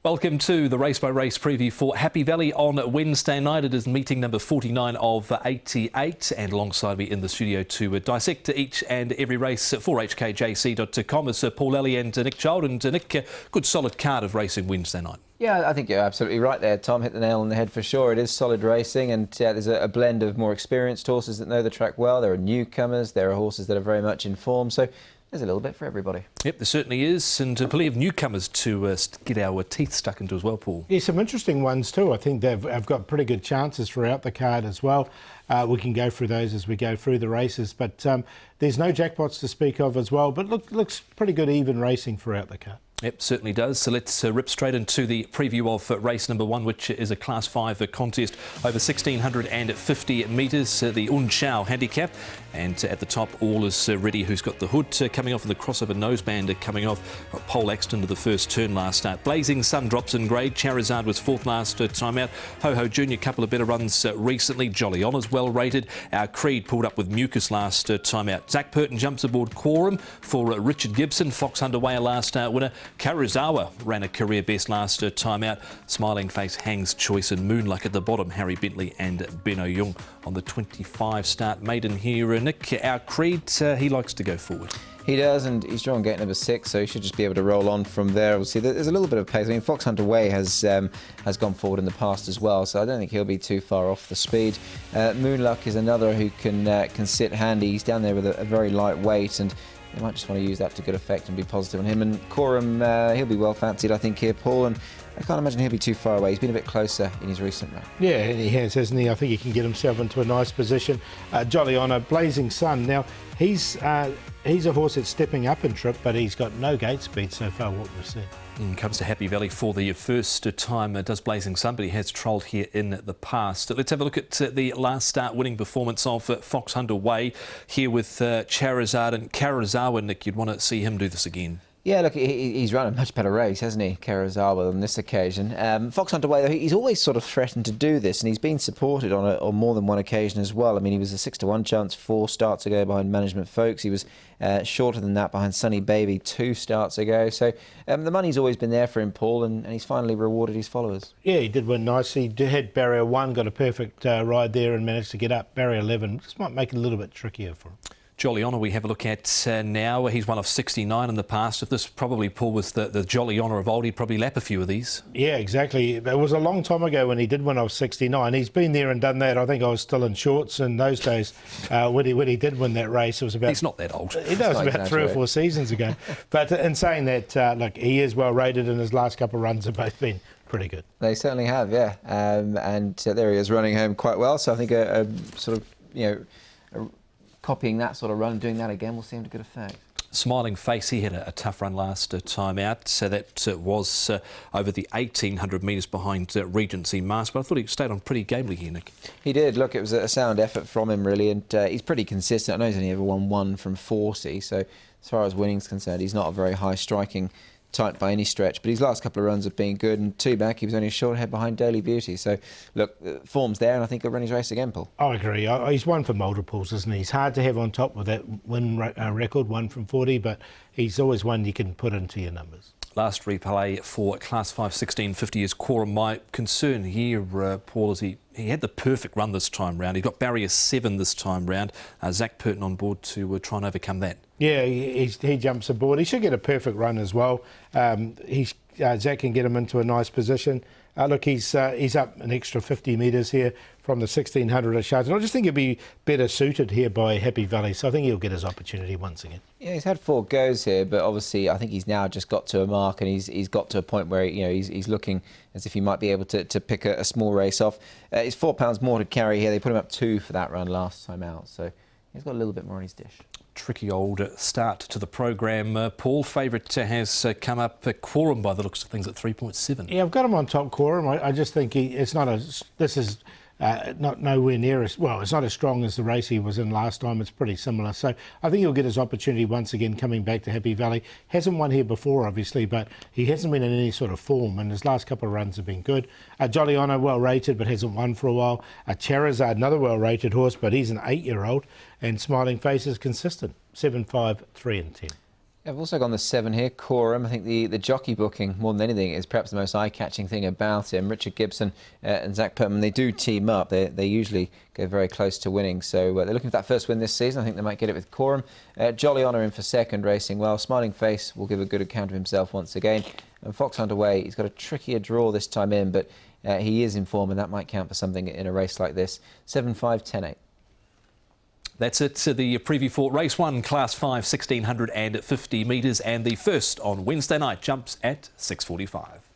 Welcome to the Race by Race preview for Happy Valley on Wednesday night. It is meeting number 49 of 88, and alongside me in the studio to dissect each and every race for hkjc.com is Paul Ellie and Nick Child. And Nick, good solid card of racing Wednesday night. Yeah, I think you're absolutely right there, Tom. Hit the nail on the head for sure. It is solid racing, and there's a blend of more experienced horses that know the track well. There are newcomers, there are horses that are very much in form, so there's a little bit for everybody. Yep, there certainly is, and plenty of newcomers to get our teeth stuck into as well, Paul. Yeah, some interesting ones too. I think they've got pretty good chances throughout the card as well. We can go through those as we go through the races, but there's no jackpots to speak of as well, but looks pretty good even racing throughout the card. Yep, certainly does. So let's rip straight into the preview of race number 1, which is a Class 5 contest over 1,650 metres, the Unchao handicap. And at the top, all is ready. Who's got the hood coming off and the crossover noseband coming off. Pole axed into the first turn last start. Blazing Sun drops in grade. Charizard was 4th last time out. Ho-Ho Junior, couple of better runs recently. Jolly Honour's well rated. Our Creed pulled up with Mucus last time out. Zach Purton jumps aboard Quorum for Richard Gibson. Fox Underway, a last winner. Karuzawa ran a career best last time out. Smiling Face, Hang's Choice and Moonluck at the bottom. Harry Bentley and Benno Young on the 25 start maiden here. Nick, our Creed, he likes to go forward. He does, and he's drawn gate number 6, so he should just be able to roll on from there. Obviously, there's a little bit of pace. I mean, Fox Underway has gone forward in the past as well, so I don't think he'll be too far off the speed. Moonluck is another who can sit handy. He's down there with a very light weight, and they might just want to use that to good effect and be positive on him. And Quorum, he'll be well fancied, I think, here, Paul, and I can't imagine he'll be too far away. He's been a bit closer in his recent run. Yeah, he has, hasn't he? I think he can get himself into a nice position. Jolly Honour, Blazing Sun. Now, he's a horse that's stepping up in trip, but he's got no gate speed so far, what we've seen. Comes to Happy Valley for the first time, does Blazing Sun, but he has trolled here in the past. Let's have a look at the last start winning performance of Fox Underway here with Charizard and Karuzawa. Nick, you'd want to see him do this again. Yeah, look, he's run a much better race, hasn't he, Karuzawa, on this occasion. Fox Underway, though, he's always sort of threatened to do this, and he's been supported on more than one occasion as well. I mean, he was a 6-to-1 chance 4 starts ago behind Management Folks. He was shorter than that behind Sunny Baby 2 starts ago. So the money's always been there for him, Paul, and he's finally rewarded his followers. Yeah, he did win nicely. He had barrier 1, got a perfect ride there and managed to get up. Barrier 11 just might make it a little bit trickier for him. Jolly Honour we have a look at now. He's one of 69 in the past. If this probably, Paul, was the Jolly Honour of old, he'd probably lap a few of these. Yeah, exactly. It was a long time ago when he did win of 69. He's been there and done that. I think I was still in shorts in those days when he did win that race. It was about... He's not that old. It was about 3 or 4 seasons ago. But in saying that, look, he is well rated, and his last couple of runs have both been pretty good. They certainly have, yeah. And there he is running home quite well. So I think a sort of, copying that sort of run and doing that again will seem to good effect. Smiling Face, he had a tough run last time out, so that was over the 1,800 metres behind Regency Mask, but I thought he stayed on pretty gamely here, Nick. He did. Look, it was a sound effort from him, really, and he's pretty consistent. I know he's only ever won 1 from 40, so as far as winning's concerned, he's not a very high striking type by any stretch, but his last couple of runs have been good, and 2 back he was only a short head behind Daily Beauty. So look, form's there, and I think he'll run his race again, Paul. I agree. He's won for multiples, isn't he? He's hard to have on top with that win record, 1 from 40, but he's always one you can put into your numbers. Last replay for Class 5 1650 is Quorum. My concern here, Paul, is he had the perfect run this time round. He got barrier 7 this time round. Zach Purton on board to try and overcome that. Yeah, he jumps aboard. He should get a perfect run as well. Zach can get him into a nice position. Look, he's up an extra 50 metres here from the 1,600 at Sharjah. I just think he'll be better suited here by Happy Valley, so I think he'll get his opportunity once again. Yeah, he's had 4 goes here, but obviously I think he's now just got to a mark, and he's got to a point where he's looking as if he might be able to pick a small race off. It's £4 more to carry here. They put him up 2 for that run last time out, so he's got a little bit more on his dish. Tricky old start to the programme. Paul, favourite has come up Quorum by the looks of things at 3.7. Yeah, I've got him on top Quorum. I just think it's not not nowhere near as well. It's not as strong as the race he was in last time. It's pretty similar. So I think he'll get his opportunity once again coming back to Happy Valley. Hasn't won here before, obviously, but he hasn't been in any sort of form, and his last couple of runs have been good. Jolly Honour, well rated, but hasn't won for a while. Charizard, another well rated horse, but he's an 8-year-old, and Smiling Face is consistent. 7, 5, 3 and 10. I've also gone the 7 here, Coram. I think the jockey booking, more than anything, is perhaps the most eye-catching thing about him. Richard Gibson and Zach Pertman, they do team up. They usually go very close to winning. So they're looking for that first win this season. I think they might get it with Coram. Jolly Honour in for second, racing well. Smiling Face will give a good account of himself once again. And Fox Hunter Way, he's got a trickier draw this time in, but he is in form, and that might count for something in a race like this. 7-5, 10-8. That's it, the preview for Race 1, Class 5, 1,650 metres, and the first on Wednesday night jumps at 6:45.